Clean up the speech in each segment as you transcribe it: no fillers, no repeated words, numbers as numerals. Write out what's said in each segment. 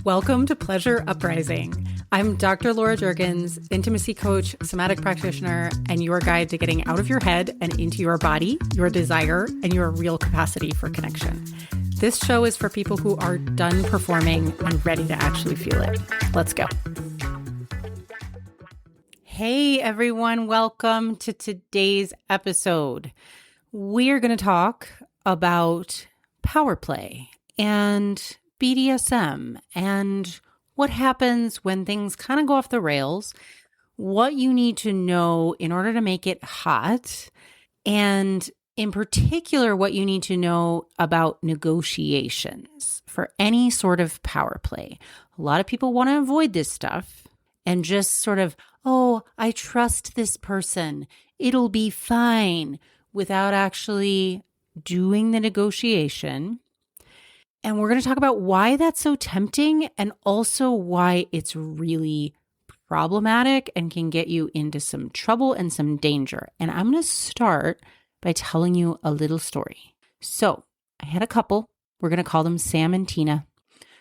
Welcome to Pleasure Uprising. I'm Dr. Laura Juergens, intimacy coach, somatic practitioner, and your guide to getting out of your head and into your body, your desire, and your real capacity for connection. This show is for people who are done performing and ready to actually feel it. Let's go. Hey, everyone. Welcome to today's episode. We're going to talk about power play and BDSM and what happens when things kind of go off the rails, what you need to know in order to make it hot, and in particular, what you need to know about negotiations for any sort of power play. A lot of people want to avoid this stuff and just sort of, oh, I trust this person, it'll be fine, without actually doing the negotiation. And we're going to talk about why that's so tempting and also why it's really problematic and can get you into some trouble and some danger. And I'm going to start by telling you a little story. So I had a couple. We're going to call them Sam and Tina.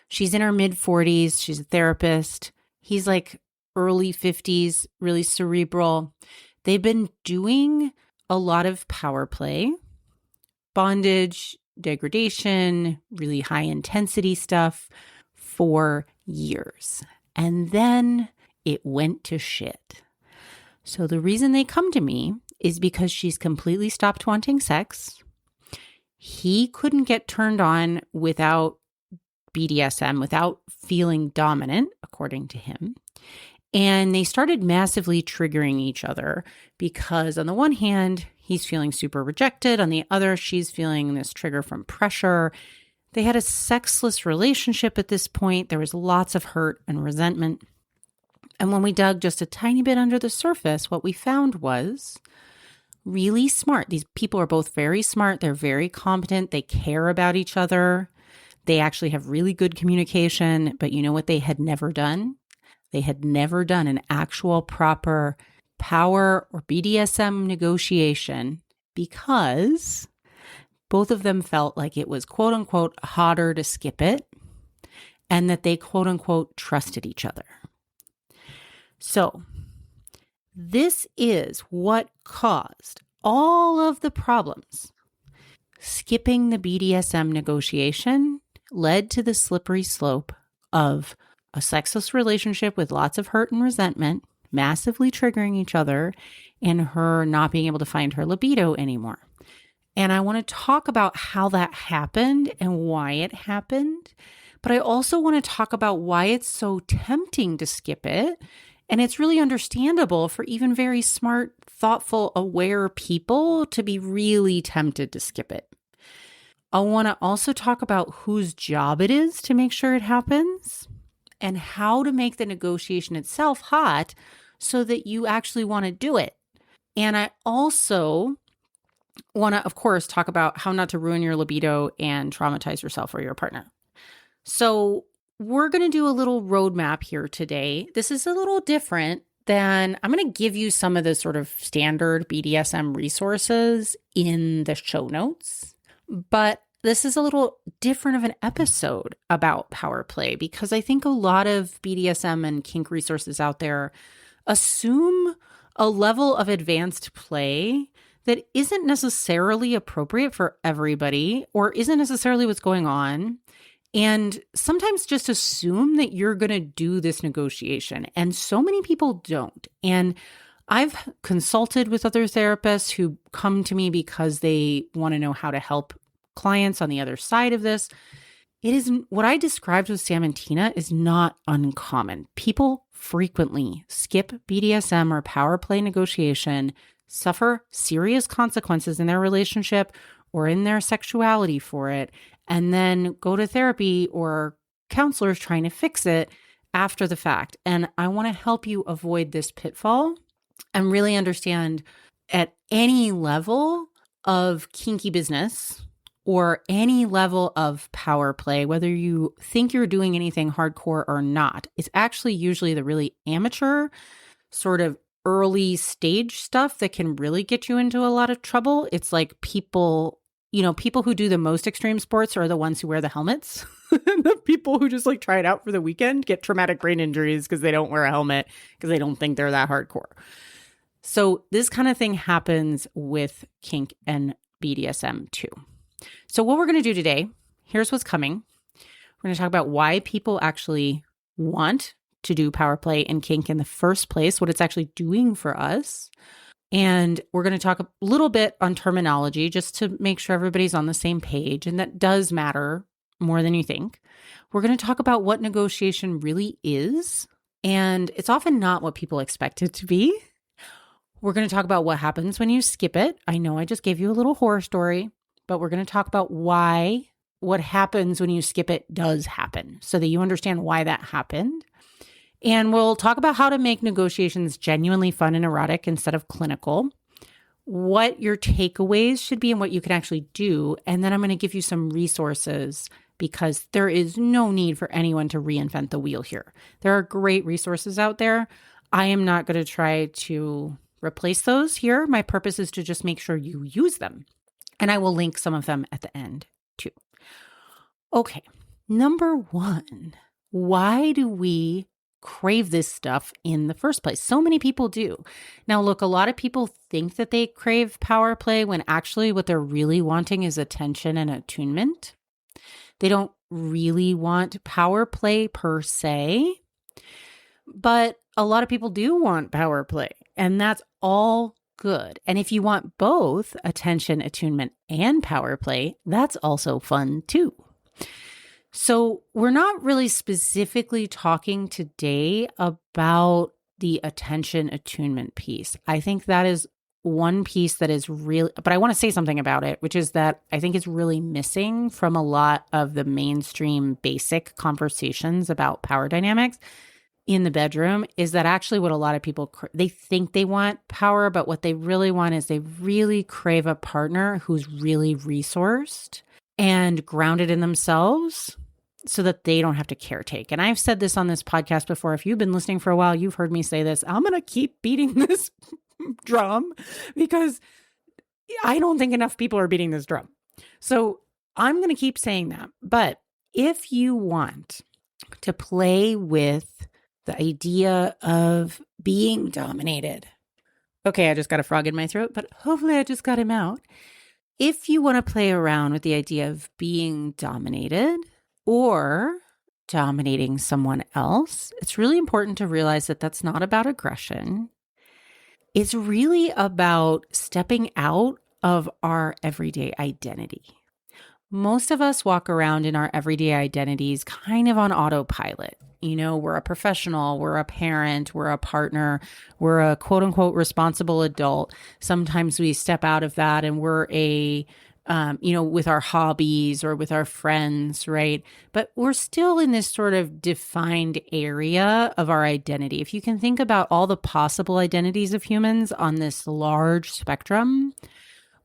She's in her mid-40s. She's a therapist. He's like early 50s, really cerebral. They've been doing a lot of power play, bondage, degradation, really high intensity stuff for years. And then it went to shit. So the reason they come to me is because she's completely stopped wanting sex. He couldn't get turned on without BDSM, without feeling dominant, according to him. And they started massively triggering each other because on the one hand, he's feeling super rejected. On the other, she's feeling this trigger from pressure. They had a sexless relationship at this point. There was lots of hurt and resentment. And when we dug just a tiny bit under the surface, what we found was really smart. These people are both very smart. They're very competent. They care about each other. They actually have really good communication. But you know what they had never done? They had never done an actual proper power or BDSM negotiation because both of them felt like it was quote unquote hotter to skip it and that they quote unquote trusted each other. So this is what caused all of the problems. Skipping the BDSM negotiation led to the slippery slope of a sexless relationship with lots of hurt and resentment, massively triggering each other, and her not being able to find her libido anymore. And I want to talk about how that happened and why it happened. But I also want to talk about why it's so tempting to skip it. And it's really understandable for even very smart, thoughtful, aware people to be really tempted to skip it. I want to also talk about whose job it is to make sure it happens and how to make the negotiation itself hot so that you actually want to do it. And I also want to, of course, talk about how not to ruin your libido and traumatize yourself or your partner. So we're going to do a little roadmap here today. This is a little different than, I'm going to give you some of the sort of standard BDSM resources in the show notes, but this is a little different of an episode about power play because I think a lot of BDSM and kink resources out there assume a level of advanced play that isn't necessarily appropriate for everybody or isn't necessarily what's going on. And sometimes just assume that you're going to do this negotiation. And so many people don't. And I've consulted with other therapists who come to me because they want to know how to help clients on the other side of this. It is what I described with Sam and Tina is not uncommon. People frequently skip BDSM or power play negotiation, suffer serious consequences in their relationship or in their sexuality for it, and then go to therapy or counselors trying to fix it after the fact. And I want to help you avoid this pitfall and really understand at any level of kinky business or any level of power play, whether you think you're doing anything hardcore or not. It's actually usually the really amateur sort of early stage stuff that can really get you into a lot of trouble. It's like people people who do the most extreme sports are the ones who wear the helmets. The people who just like try it out for the weekend get traumatic brain injuries because they don't wear a helmet because they don't think they're that hardcore. So this kind of thing happens with kink and BDSM too. So what we're going to do today, here's what's coming. We're going to talk about why people actually want to do power play and kink in the first place, what it's actually doing for us. And we're going to talk a little bit on terminology just to make sure everybody's on the same page. And that does matter more than you think. We're going to talk about what negotiation really is. And it's often not what people expect it to be. We're going to talk about what happens when you skip it. I know I just gave you a little horror story, but we're going to talk about why what happens when you skip it does happen so that you understand why that happened. And we'll talk about how to make negotiations genuinely fun and erotic instead of clinical, what your takeaways should be and what you can actually do. And then I'm going to give you some resources because there is no need for anyone to reinvent the wheel here. There are great resources out there. I am not going to try to replace those here. My purpose is to just make sure you use them. And I will link some of them at the end too. Okay, number one, why do we crave this stuff in the first place? So many people do. Now, look, a lot of people think that they crave power play when actually what they're really wanting is attention and attunement. They don't really want power play per se, but a lot of people do want power play, and that's all good. And if you want both attention, attunement, and power play, that's also fun too. So we're not really specifically talking today about the attention attunement piece. I think that is one piece that is really, but I want to say something about it, which is that I think it's really missing from a lot of the mainstream basic conversations about power dynamics in the bedroom, is that actually what a lot of people, they think they want power, but what they really want is they really crave a partner who's really resourced and grounded in themselves so that they don't have to caretake. And I've said this on this podcast before. If you've been listening for a while, you've heard me say this. I'm going to keep beating this drum because I don't think enough people are beating this drum. So I'm going to keep saying that. But if you want to play with the idea of being dominated, okay, I just got a frog in my throat, but hopefully I just got him out. If you want to play around with the idea of being dominated or dominating someone else, it's really important to realize that that's not about aggression. It's really about stepping out of our everyday identity. Most of us walk around in our everyday identities kind of on autopilot. We're a professional, we're a parent, we're a partner, we're a quote unquote responsible adult. Sometimes we step out of that and we're with our hobbies or with our friends, right? But we're still in this sort of defined area of our identity. If you can think about all the possible identities of humans on this large spectrum,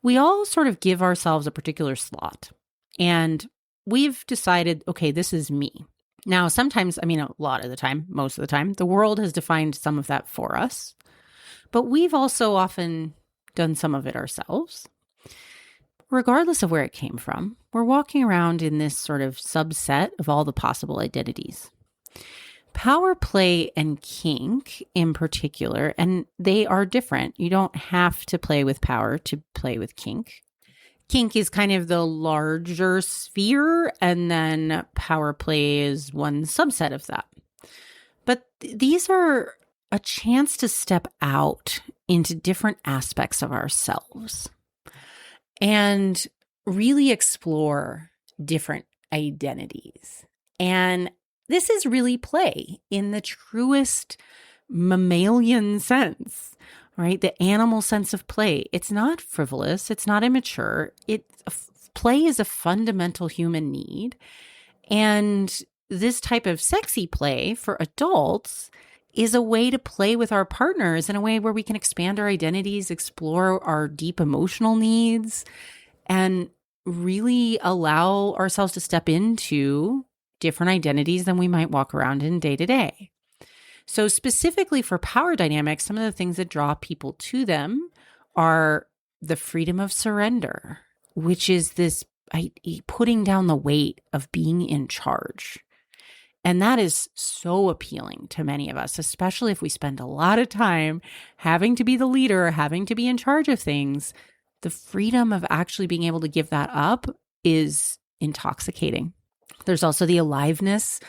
we all sort of give ourselves a particular slot. And we've decided, okay, this is me. Now, sometimes, a lot of the time, most of the time, the world has defined some of that for us, but we've also often done some of it ourselves. Regardless of where it came from, we're walking around in this sort of subset of all the possible identities. Power play and kink in particular, and they are different. You don't have to play with power to play with kink. Kink is kind of the larger sphere, and then power play is one subset of that. But these are a chance to step out into different aspects of ourselves and really explore different identities. And this is really play in the truest mammalian sense, right? The animal sense of play. It's not frivolous. It's not immature. Play is a fundamental human need. And this type of sexy play for adults is a way to play with our partners in a way where we can expand our identities, explore our deep emotional needs, and really allow ourselves to step into different identities than we might walk around in day to day. So specifically for power dynamics, some of the things that draw people to them are the freedom of surrender. which is this putting down the weight of being in charge. And that is so appealing to many of us, especially if we spend a lot of time having to be the leader, having to be in charge of things. The freedom of actually being able to give that up is intoxicating. There's also the aliveness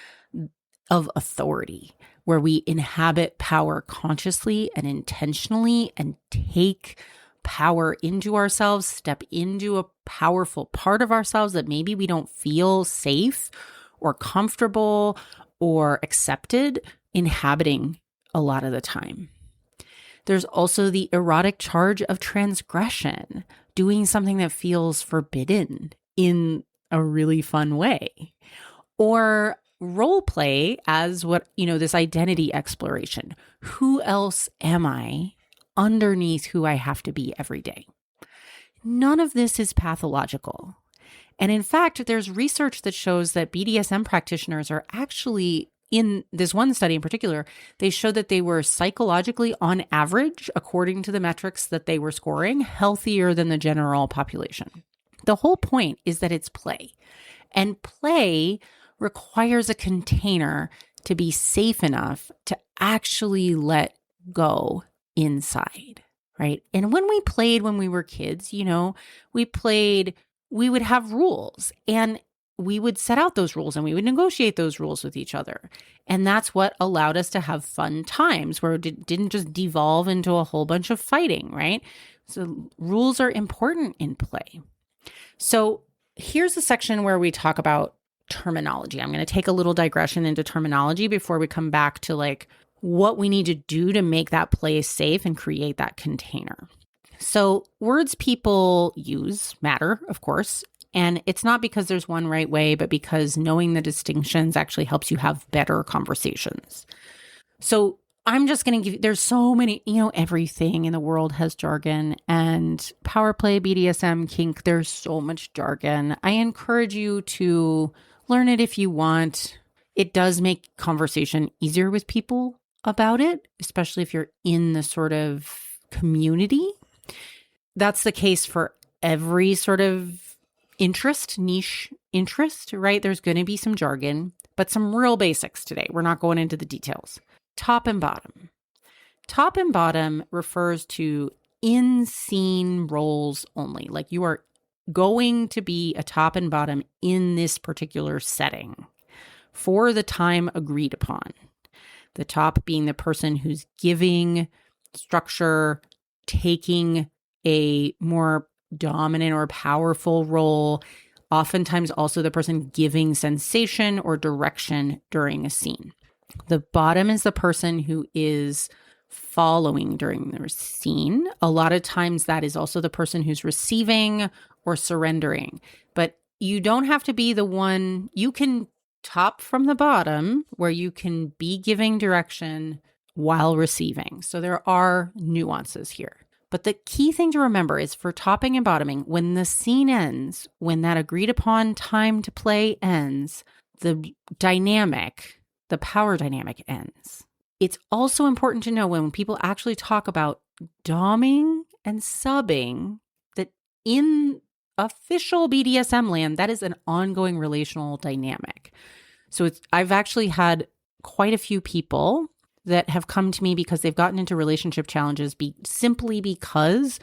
of authority, where we inhabit power consciously and intentionally and take power into ourselves, step into a powerful part of ourselves that maybe we don't feel safe or comfortable or accepted inhabiting a lot of the time. There's also the erotic charge of transgression, doing something that feels forbidden in a really fun way. Or role play as this identity exploration. Who else am I underneath who I have to be every day? None of this is pathological. And in fact, there's research that shows that BDSM practitioners are actually, in this one study in particular, they showed that they were psychologically, on average, according to the metrics that they were scoring, healthier than the general population. The whole point is that it's play. And play requires a container to be safe enough to actually let go inside, right? And when we played when we were kids, we would have rules and we would set out those rules and we would negotiate those rules with each other. And that's what allowed us to have fun times where it didn't just devolve into a whole bunch of fighting, right? So rules are important in play. So here's a section where we talk about terminology. I'm going to take a little digression into terminology before we come back to what we need to do to make that play safe and create that container. So words people use matter, of course, and it's not because there's one right way, but because knowing the distinctions actually helps you have better conversations. So I'm just going to give you, there's so many, everything in the world has jargon, and power play, BDSM, kink, there's so much jargon. I encourage you to learn it if you want. It does make conversation easier with people about it, especially if you're in the sort of community. That's the case for every sort of niche interest, right? There's going to be some jargon, but some real basics today. We're not going into the details. Top and bottom. Top and bottom refers to in-scene roles only. Like you are going to be a top and bottom in this particular setting for the time agreed upon. The top being the person who's giving structure, taking a more dominant or powerful role, oftentimes also the person giving sensation or direction during a scene. The bottom is the person who is following during the scene. A lot of times that is also the person who's receiving or surrendering. But you don't have to be the one. You can top from the bottom where you can be giving direction while receiving. So there are nuances here. But the key thing to remember is for topping and bottoming, when the scene ends, when that agreed upon time to play ends, the power dynamic ends. It's also important to know when people actually talk about doming and subbing that in official BDSM land, that is an ongoing relational dynamic. So I've actually had quite a few people that have come to me because they've gotten into relationship challenges simply because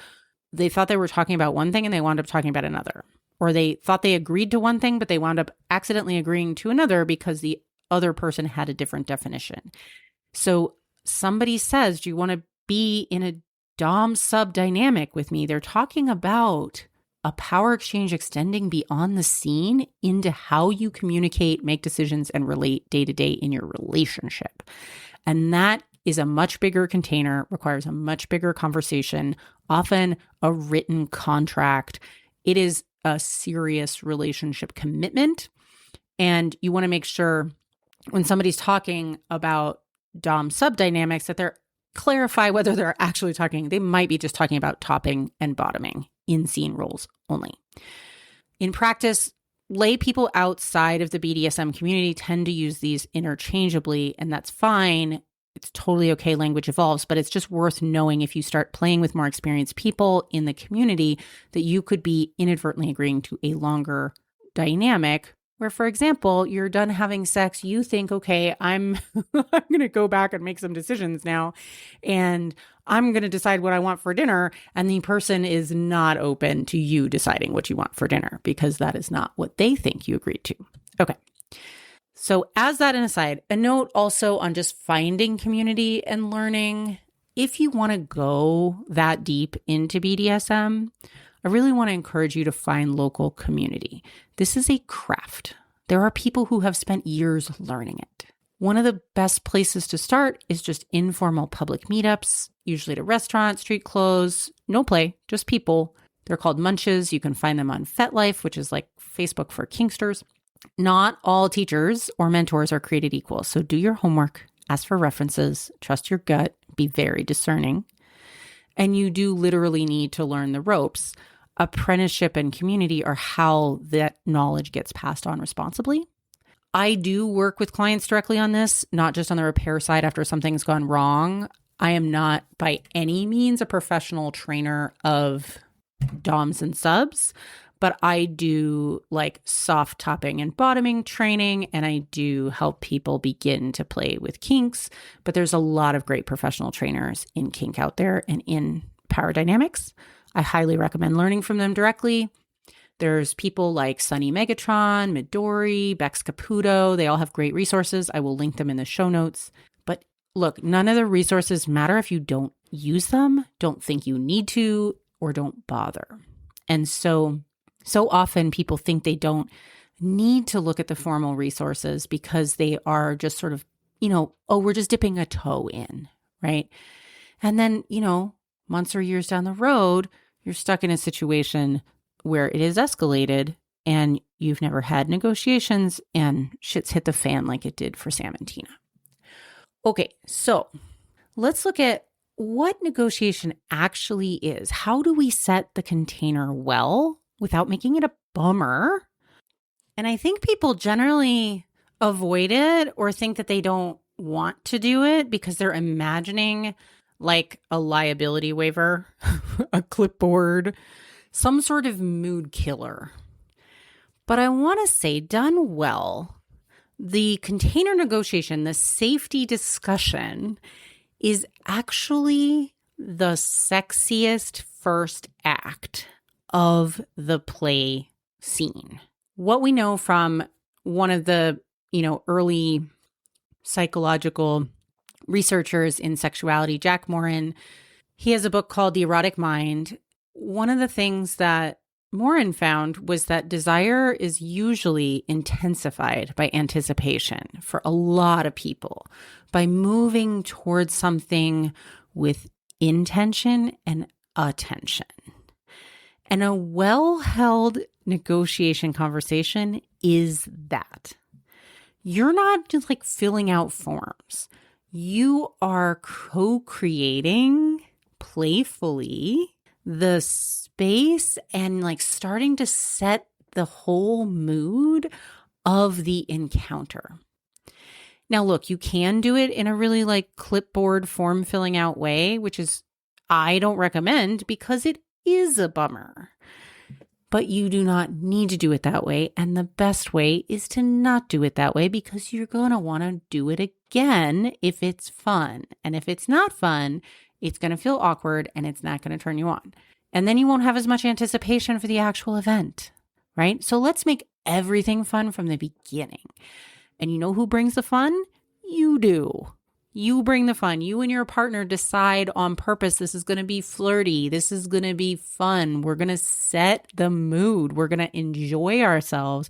they thought they were talking about one thing and they wound up talking about another. Or they thought they agreed to one thing, but they wound up accidentally agreeing to another because the other person had a different definition. So somebody says, do you want to be in a dom sub dynamic with me? They're talking about a power exchange extending beyond the scene into how you communicate, make decisions, and relate day to day in your relationship. And that is a much bigger container, requires a much bigger conversation, often a written contract. It is a serious relationship commitment. And you want to make sure when somebody's talking about dom sub dynamics that they're clarify whether they're actually talking. They might be just talking about topping and bottoming in scene roles only. In practice, lay people outside of the BDSM community tend to use these interchangeably, and that's fine. It's totally okay. Language evolves, but it's just worth knowing if you start playing with more experienced people in the community that you could be inadvertently agreeing to a longer dynamic where, for example, you're done having sex, you think, okay, I'm I'm going to go back and make some decisions now, and I'm going to decide what I want for dinner, and the person is not open to you deciding what you want for dinner because that is not what they think you agreed to. Okay. So as that an aside, a note also on just finding community and learning. If you want to go that deep into BDSM, I really want to encourage you to find local community. This is a craft. There are people who have spent years learning it. One of the best places to start is just informal public meetups, usually at a restaurant, street clothes, no play, just people. They're called munches. You can find them on FetLife, which is like Facebook for kinksters. Not all teachers or mentors are created equal. So do your homework, ask for references, trust your gut, be very discerning. And you do literally need to learn the ropes. Apprenticeship and community are how that knowledge gets passed on responsibly. I do work with clients directly on this, not just on the repair side after something's gone wrong. I am not by any means a professional trainer of DOMs and subs, but I do like soft topping and bottoming training, and I do help people begin to play with kinks. But there's a lot of great professional trainers in kink out there and in power dynamics. I highly recommend learning from them directly. There's people like Sunny Megatron, Midori, Bex Caputo. They all have great resources. I will link them in the show notes. But look, none of the resources matter if you don't use them, don't think you need to, or don't bother. And so often people think they don't need to look at the formal resources because they are just sort of, we're just dipping a toe in, right? And then, months or years down the road, you're stuck in a situation where it is escalated and you've never had negotiations and shit's hit the fan like it did for Sam and Tina. Okay, so let's look at what negotiation actually is. How do we set the container well without making it a bummer? And I think people generally avoid it or think that they don't want to do it because they're imagining like a liability waiver, a clipboard, some sort of mood killer. But I want to say, done well, the container negotiation, the safety discussion is actually the sexiest first act of the play scene. What we know from one of the, early psychological researchers in sexuality, Jack Morin, he has a book called The Erotic Mind. One of the things that Morin found was that desire is usually intensified by anticipation for a lot of people, by moving towards something with intention and attention. And a well-held negotiation conversation is that. You're not just like filling out forms. You are co-creating playfully the space and like starting to set the whole mood of the encounter. Now, look, you can do it in a really like clipboard form filling out way, which is I don't recommend because it is a bummer. But you do not need to do it that way. And the best way is to not do it that way because you're going to want to do it again if it's fun. And if it's not fun, it's going to feel awkward and it's not going to turn you on. And then you won't have as much anticipation for the actual event, right? So let's make everything fun from the beginning. And you know who brings the fun? You do. You bring the fun. You and your partner decide on purpose, this is going to be flirty. This is going to be fun. We're going to set the mood. We're going to enjoy ourselves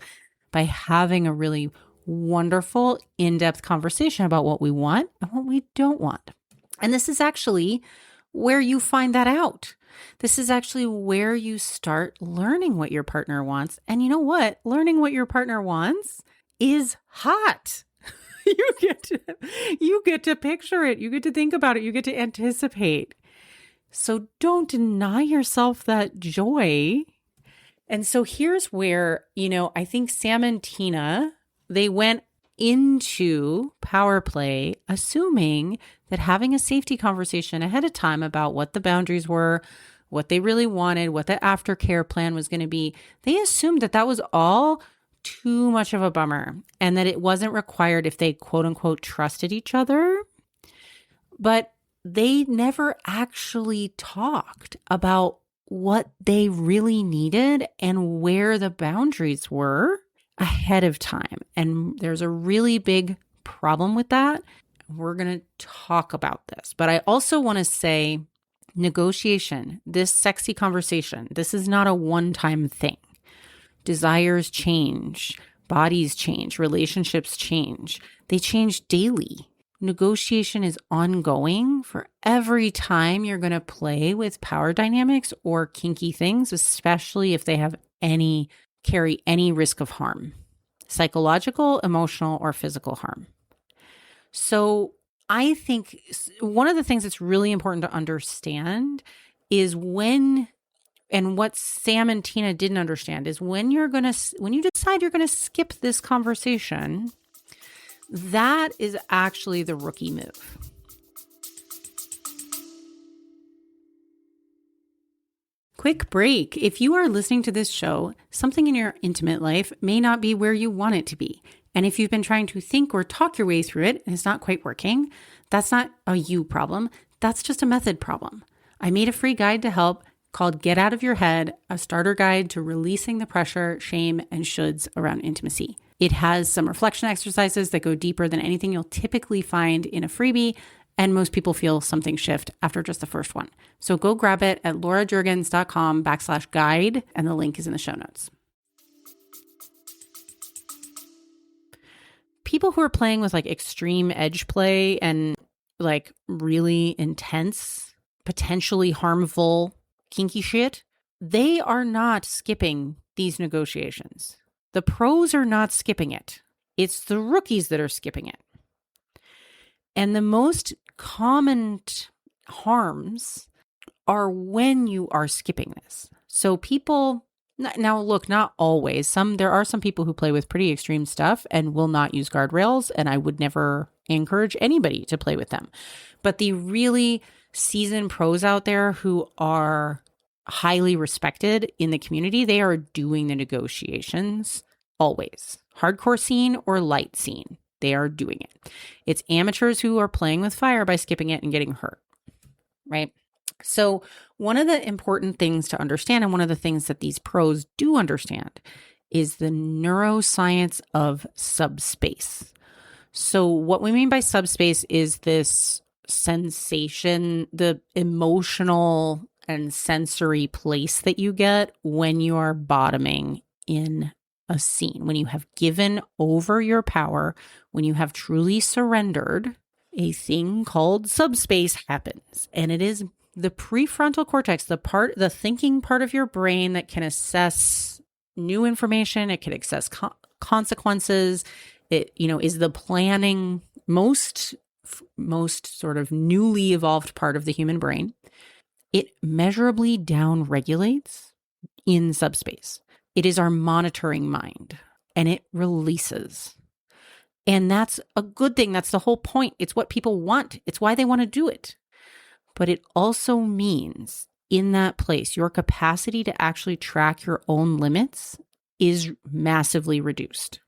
by having a really wonderful, in-depth conversation about what we want and what we don't want. And this is actually where you find that out. This is actually where you start learning what your partner wants. And you know what? Learning what your partner wants is hot. You get to picture it. You get to think about it. You get to anticipate. So don't deny yourself that joy. And so here's where, I think Sam and Tina, they went into power play, assuming that having a safety conversation ahead of time about what the boundaries were, what they really wanted, what the aftercare plan was going to be, they assumed that that was all too much of a bummer and that it wasn't required if they quote unquote trusted each other. But they never actually talked about what they really needed and where the boundaries were ahead of time. And there's a really big problem with that. We're going to talk about this. But I also want to say negotiation, this sexy conversation, this is not a one-time thing. Desires change, bodies change, relationships change. They change daily. Negotiation is ongoing for every time you're going to play with power dynamics or kinky things, especially if they carry any risk of harm, psychological, emotional, or physical harm. So I think one of the things that's really important to understand is and what Sam and Tina didn't understand is when you decide you're going to skip this conversation, that is actually the rookie move. Quick break. If you are listening to this show, something in your intimate life may not be where you want it to be. And if you've been trying to think or talk your way through it and it's not quite working, that's not a you problem. That's just a method problem. I made a free guide to help called Get Out of Your Head, a starter guide to releasing the pressure, shame, and shoulds around intimacy. It has some reflection exercises that go deeper than anything you'll typically find in a freebie, and most people feel something shift after just the first one. So go grab it at laurajurgens.com/guide, and the link is in the show notes. People who are playing with like extreme edge play and like really intense, potentially harmful kinky shit, they are not skipping these negotiations. The pros are not skipping it. It's the rookies that are skipping it. And the most common harms are when you are skipping this. So people, now look, not always. There are some people who play with pretty extreme stuff and will not use guardrails, and I would never encourage anybody to play with them. But the really seasoned pros out there who are highly respected in the community, they are doing the negotiations always. Hardcore scene or light scene, they are doing it. It's amateurs who are playing with fire by skipping it and getting hurt, right? So one of the important things to understand, and one of the things that these pros do understand, is the neuroscience of subspace. So what we mean by subspace is this sensation, the emotional and sensory place that you get when you are bottoming in a scene, when you have given over your power, when you have truly surrendered, a thing called subspace happens. And it is the prefrontal cortex, the thinking part of your brain that can assess new information. It can assess consequences. It, is the planning, most sort of newly evolved part of the human brain. It measurably downregulates in subspace. It is our monitoring mind, and it releases. And that's a good thing. That's the whole point. It's what people want. It's why they want to do it. But it also means in that place, your capacity to actually track your own limits is massively reduced.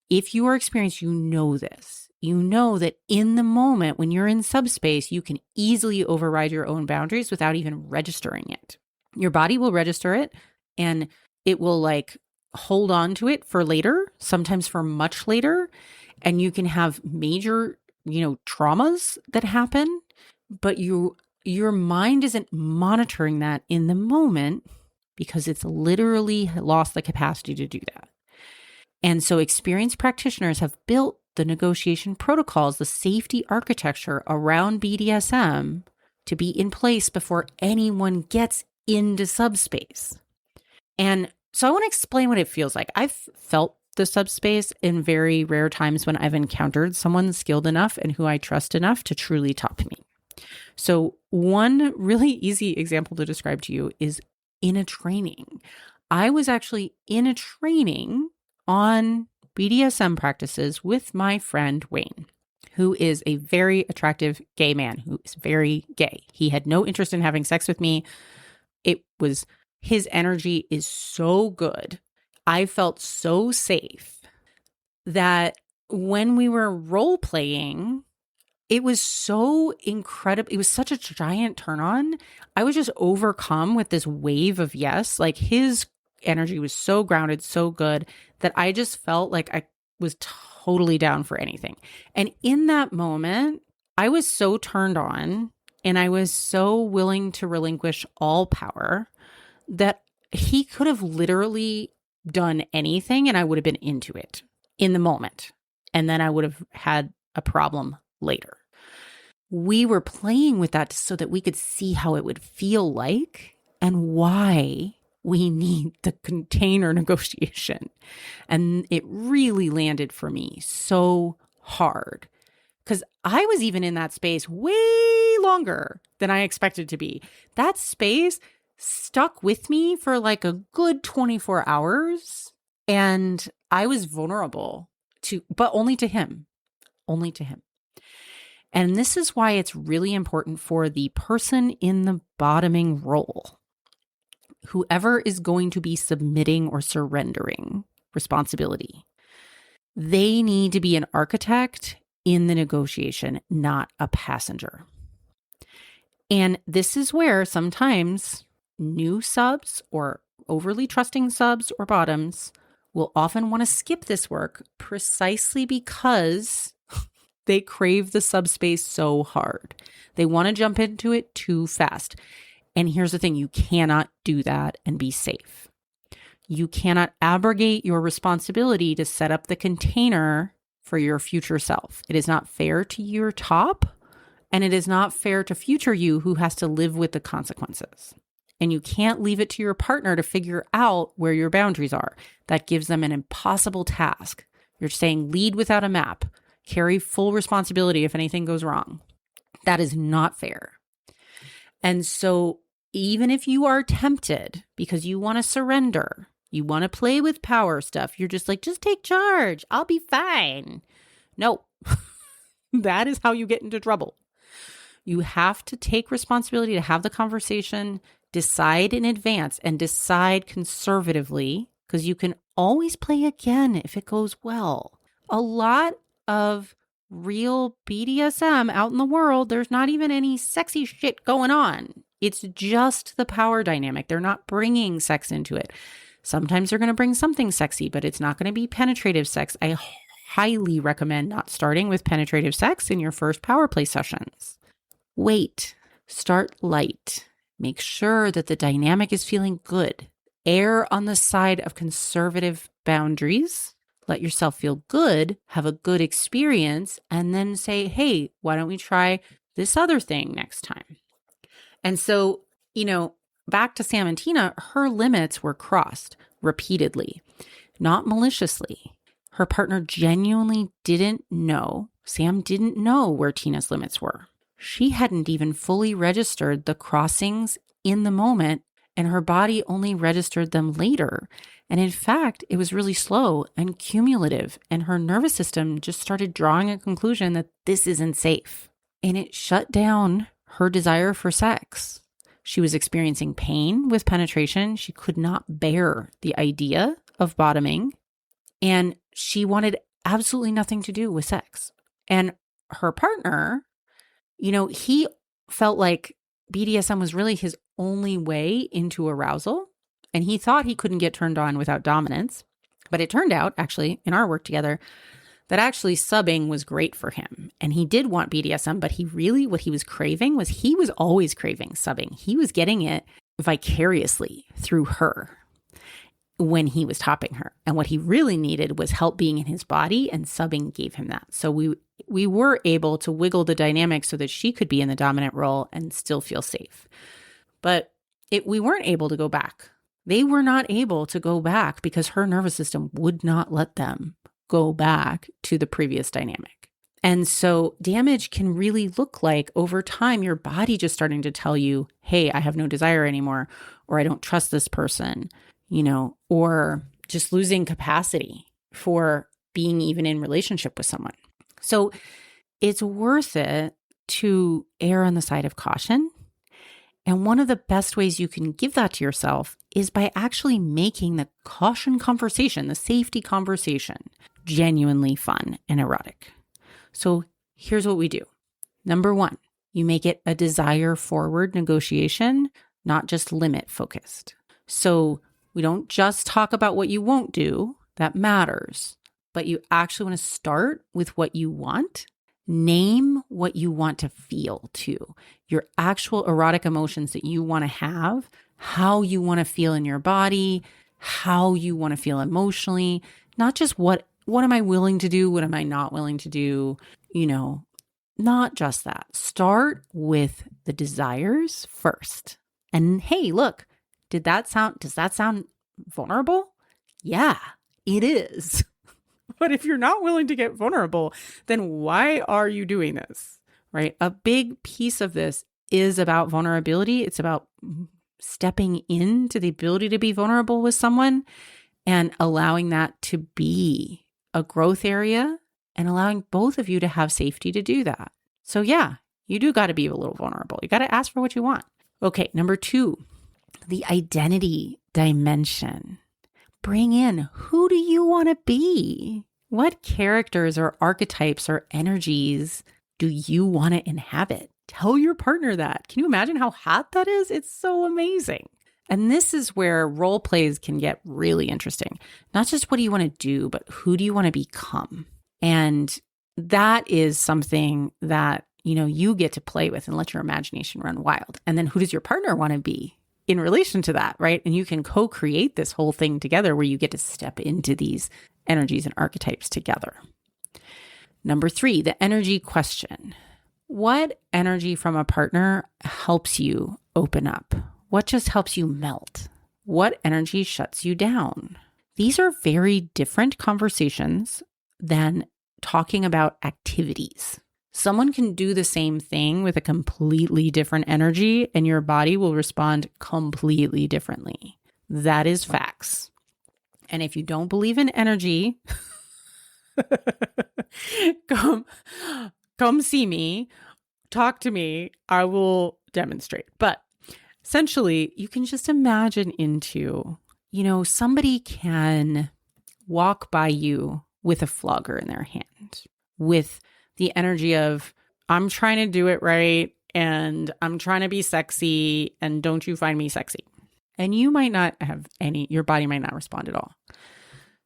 If you are experienced, you know this. You know that in the moment when you're in subspace, you can easily override your own boundaries without even registering it. Your body will register it, and it will like hold on to it for later, sometimes for much later. And you can have major, traumas that happen, but your mind isn't monitoring that in the moment because it's literally lost the capacity to do that. And so experienced practitioners have built the negotiation protocols, the safety architecture around BDSM to be in place before anyone gets into subspace. And so I want to explain what it feels like. I've felt the subspace in very rare times when I've encountered someone skilled enough and who I trust enough to truly talk to me. So one really easy example to describe to you is in a training. I was actually in a training on BDSM practices with my friend Wayne, who is a very attractive gay man who is very gay. He had no interest in having sex with me. His energy is so good. I felt so safe that when we were role playing, it was so incredible. It was such a giant turn on. I was just overcome with this wave of yes. Like his energy was so grounded, so good that I just felt like I was totally down for anything. And in that moment, I was so turned on and I was so willing to relinquish all power that he could have literally done anything and I would have been into it in the moment. And then I would have had a problem later. We were playing with that so that we could see how it would feel like and why we need the container negotiation. And it really landed for me so hard because I was even in that space way longer than I expected to be. That space stuck with me for like a good 24 hours. And I was vulnerable but only to him. And this is why it's really important for the person in the bottoming role, whoever is going to be submitting or surrendering responsibility. They need to be an architect in the negotiation, not a passenger. And this is where sometimes new subs or overly trusting subs or bottoms will often want to skip this work precisely because they crave the subspace so hard. They want to jump into it too fast. And here's the thing, you cannot do that and be safe. You cannot abrogate your responsibility to set up the container for your future self. It is not fair to your top, and it is not fair to future you who has to live with the consequences. And you can't leave it to your partner to figure out where your boundaries are. That gives them an impossible task. You're saying lead without a map, carry full responsibility if anything goes wrong. That is not fair. And so even if you are tempted because you want to surrender, you want to play with power stuff, you're just like, just take charge. I'll be fine. No, that is how you get into trouble. You have to take responsibility to have the conversation, decide in advance and decide conservatively because you can always play again if it goes well. A lot of real BDSM out in the world, there's not even any sexy shit going on. It's just the power dynamic. They're not bringing sex into it. Sometimes they're going to bring something sexy, but it's not going to be penetrative sex. I highly recommend not starting with penetrative sex in your first power play sessions. Wait, start light. Make sure that the dynamic is feeling good. Err on the side of conservative boundaries. Let yourself feel good, have a good experience, and then say, hey, why don't we try this other thing next time? And so, back to Sam and Tina, her limits were crossed repeatedly, not maliciously. Her partner genuinely didn't know. Sam didn't know where Tina's limits were. She hadn't even fully registered the crossings in the moment, and her body only registered them later. And in fact, it was really slow and cumulative, and her nervous system just started drawing a conclusion that this isn't safe. And it shut down her desire for sex. She was experiencing pain with penetration. She could not bear the idea of bottoming, and she wanted absolutely nothing to do with sex. And her partner, he felt like BDSM was really his only way into arousal. And he thought he couldn't get turned on without dominance. But it turned out, actually, in our work together, that actually subbing was great for him. And he did want BDSM, but what he was craving was he was always craving subbing. He was getting it vicariously through her when he was topping her. And what he really needed was help being in his body, and subbing gave him that. So we were able to wiggle the dynamic so that she could be in the dominant role and still feel safe. But we weren't able to go back. They were not able to go back because her nervous system would not let them go back to the previous dynamic. And so damage can really look like over time, your body just starting to tell you, hey, I have no desire anymore, or I don't trust this person, or just losing capacity for being even in relationship with someone. So it's worth it to err on the side of caution. And one of the best ways you can give that to yourself is by actually making the caution conversation, the safety conversation, genuinely fun and erotic. So here's what we do. Number one, you make it a desire-forward negotiation, not just limit-focused. So we don't just talk about what you won't do, that matters, but you actually want to start with what you want. Name what you want to feel too, your actual erotic emotions that you want to have, how you want to feel in your body, how you want to feel emotionally, not just what am I willing to do, what am I not willing to do, not just that. Start with the desires first. And hey, look, does that sound vulnerable? Yeah, it is. But if you're not willing to get vulnerable, then why are you doing this, right? A big piece of this is about vulnerability. It's about stepping into the ability to be vulnerable with someone and allowing that to be a growth area and allowing both of you to have safety to do that. So yeah, you do got to be a little vulnerable. You got to ask for what you want. Okay, number 2, the identity dimension. Bring in, who do you want to be? What characters or archetypes or energies do you want to inhabit? Tell your partner that. Can you imagine how hot that is? It's so amazing. And this is where role plays can get really interesting. Not just what do you want to do, but who do you want to become? And that is something that, you get to play with and let your imagination run wild. And then who does your partner want to be in relation to that, right? And you can co-create this whole thing together where you get to step into these energies and archetypes together. Number 3, the energy question. What energy from a partner helps you open up? What just helps you melt? What energy shuts you down? These are very different conversations than talking about activities. Someone can do the same thing with a completely different energy and your body will respond completely differently. That is facts. And if you don't believe in energy, come see me, talk to me, I will demonstrate. But essentially, you can just imagine into, somebody can walk by you with a flogger in their hand, with the energy of, I'm trying to do it right, and I'm trying to be sexy, and don't you find me sexy? And you might not have your body might not respond at all.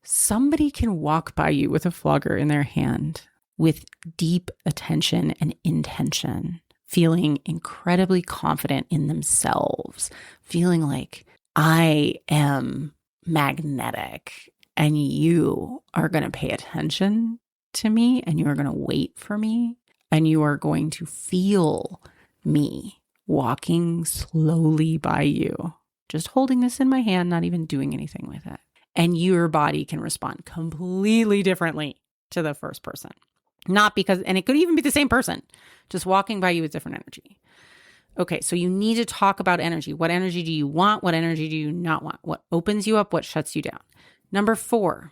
Somebody can walk by you with a flogger in their hand with deep attention and intention, feeling incredibly confident in themselves, feeling like I am magnetic and you are going to pay attention to me and you are going to wait for me and you are going to feel me walking slowly by you, just holding this in my hand, not even doing anything with it. And your body can respond completely differently to the first person. And it could even be the same person, just walking by you with different energy. Okay, so you need to talk about energy. What energy do you want? What energy do you not want? What opens you up? What shuts you down? Number 4,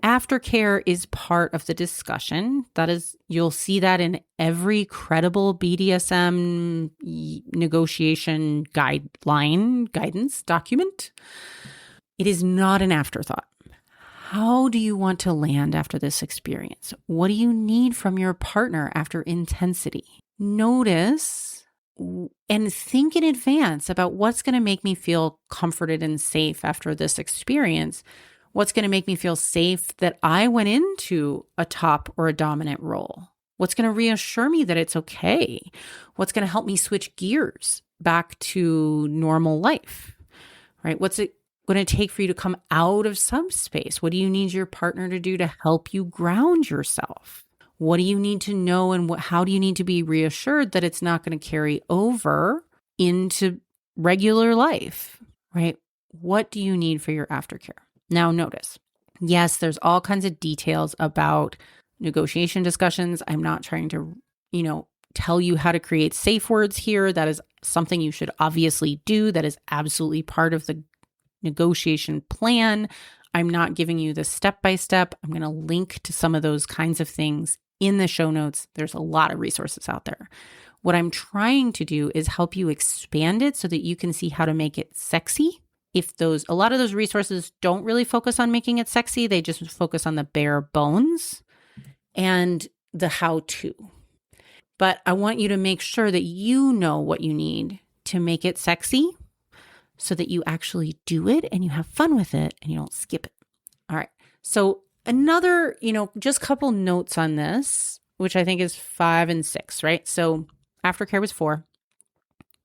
aftercare is part of the discussion. That is, you'll see that in every credible BDSM negotiation guidance document. It is not an afterthought. How do you want to land after this experience? What do you need from your partner after intensity? Notice and think in advance about what's going to make me feel comforted and safe after this experience. What's going to make me feel safe that I went into a top or a dominant role? What's going to reassure me that it's okay? What's going to help me switch gears back to normal life, right? What's it going to take for you to come out of subspace? What do you need your partner to do to help you ground yourself? What do you need to know and how do you need to be reassured that it's not going to carry over into regular life, right? What do you need for your aftercare? Now notice, yes, there's all kinds of details about negotiation discussions. I'm not trying to, tell you how to create safe words here. That is something you should obviously do. That is absolutely part of the negotiation plan. I'm not giving you the step-by-step. I'm going to link to some of those kinds of things in the show notes. There's a lot of resources out there. What I'm trying to do is help you expand it so that you can see how to make it sexy. A lot of those resources don't really focus on making it sexy, they just focus on the bare bones and the how-to. But I want you to make sure that you know what you need to make it sexy so that you actually do it and you have fun with it and you don't skip it. All right. So another, just a couple notes on this, which I think is 5 and 6, right? So aftercare was 4.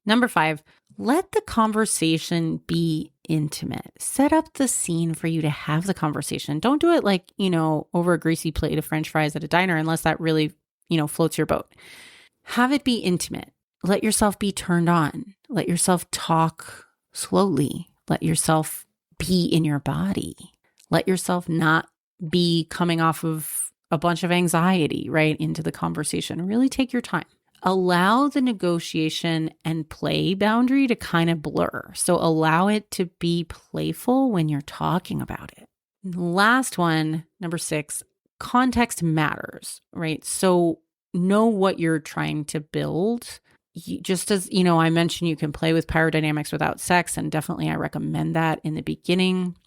Number 5, let the conversation be intimate. Set up the scene for you to have the conversation. Don't do it like, over a greasy plate of French fries at a diner unless that really, floats your boat. Have it be intimate. Let yourself be turned on. Let yourself talk slowly. Let yourself be in your body. Let yourself not be coming off of a bunch of anxiety, right, into the conversation. Really take your time. Allow the negotiation and play boundary to kind of blur. So allow it to be playful when you're talking about it. Last one, number 6, context matters, right? So know what you're trying to build. Just as, I mentioned you can play with power dynamics without sex, and definitely I recommend that in the beginning.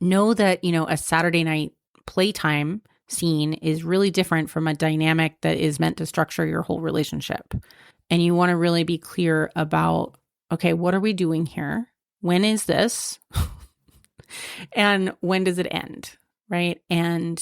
Know that, a Saturday night playtime scene is really different from a dynamic that is meant to structure your whole relationship. And you want to really be clear about, okay, what are we doing here? When is this? And when does it end, right? And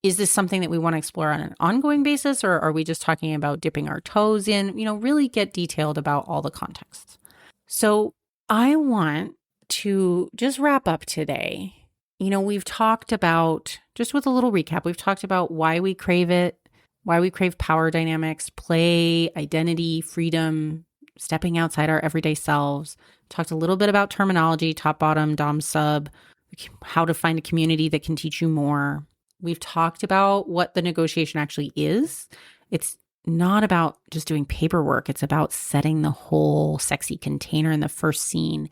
is this something that we want to explore on an ongoing basis, or are we just talking about dipping our toes in? Really get detailed about all the contexts. So I want to just wrap up today. We've talked about, just with a little recap, we've talked about why we crave it, why we crave power dynamics, play, identity, freedom, stepping outside our everyday selves. Talked a little bit about terminology, top, bottom, dom, sub, how to find a community that can teach you more. We've talked about what the negotiation actually is. It's not about just doing paperwork. It's about setting the whole sexy container in the first scene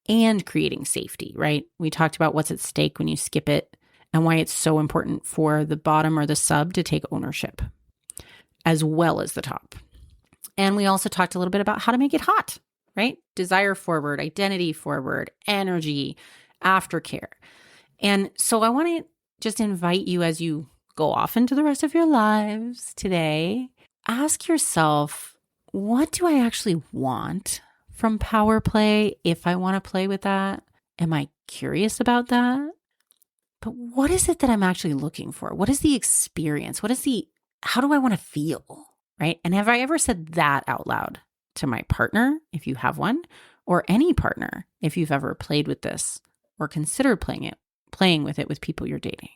and creating safety, right? We talked about what's at stake when you skip it and why it's so important for the bottom or the sub to take ownership as well as the top. And we also talked a little bit about how to make it hot, right? Desire forward, identity forward, energy, aftercare. And so I want to just invite you, as you go off into the rest of your lives today, ask yourself, what do I actually want from power play if I want to play with that? Am I curious about that? But what is it that I'm actually looking for? What is the experience? How do I want to feel, right? And have I ever said that out loud to my partner, if you have one, or any partner, if you've ever played with this or considered playing with it with people you're dating?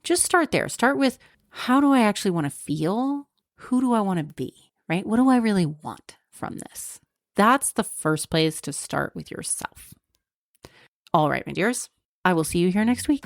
Just start there. Start with, how do I actually want to feel? Who do I want to be, right? What do I really want from this? That's the first place to start with yourself. All right, my dears, I will see you here next week.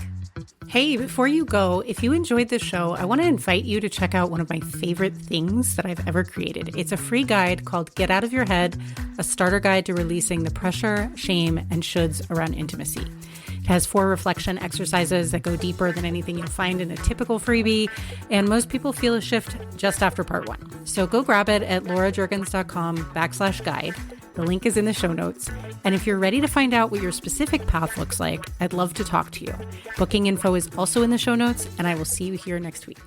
Hey, before you go, if you enjoyed this show, I want to invite you to check out one of my favorite things that I've ever created. It's a free guide called Get Out of Your Head, a starter guide to releasing the pressure, shame, and shoulds around intimacy. It has 4 reflection exercises that go deeper than anything you'll find in a typical freebie, and most people feel a shift just after part 1. So go grab it at laurajergens.com/guide. The link is in the show notes. And if you're ready to find out what your specific path looks like, I'd love to talk to you. Booking info is also in the show notes, and I will see you here next week.